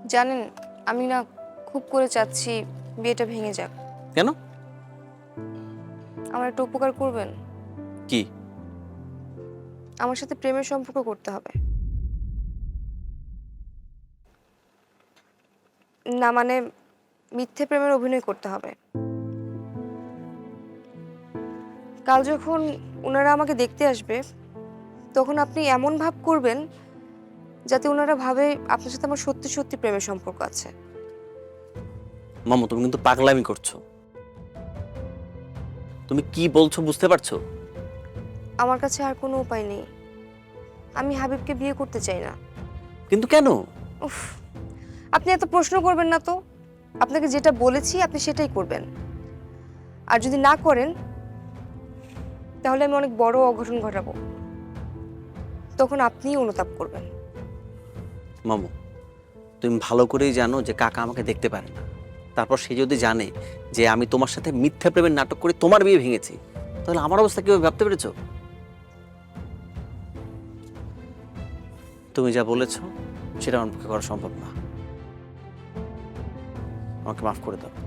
জানেন, আমি না খুব করে চাচ্ছি বিয়েটা ভেঙে যাক। কেন? আমার একটা উপকার করবেন? কি? আমার সাথে প্রেমের সম্পর্ক করতে হবে। না মানে মিথ্যে প্রেমের অভিনয় করতে হবে। কাল যখন ওনারা আমাকে দেখতে আসবে, তখন আপনি এমন ভাব করবেন যাতে ওনারা ভাবে আপনার সাথে আমার সত্যি সত্যি প্রেমের সম্পর্ক আছে। মামু, তুমি কিন্তু পাগলামি করছো। তুমি কি বলছো বুঝতে পারছো? আমার কাছে আর কোনো উপায় নেই। আমি হাবিবকে বিয়ে করতে চাই না। কিন্তু কেন? উফ, আপনি এত প্রশ্ন করবেন না তো। আপনাকে যেটা বলেছি আপনি সেটাই করবেন। আর যদি না করেন তাহলে আমি অনেক বড় অঘটন ঘটাবো। তখন আপনিই অনুতাপ করবেন। মামু, তুমি ভালো করেই জানো যে কাকা আমাকে দেখতে পারে না। তারপর সে যদি জানে যে আমি তোমার সাথে মিথ্যা প্রেমের নাটক করে তোমার বিয়ে ভেঙেছি, তাহলে আমার অবস্থা কিভাবে ভাবতে পেরেছো? তুমি যা বলেছো সেটা আমার পক্ষে করা সম্ভব না। আমাকে মাফ করে দাও।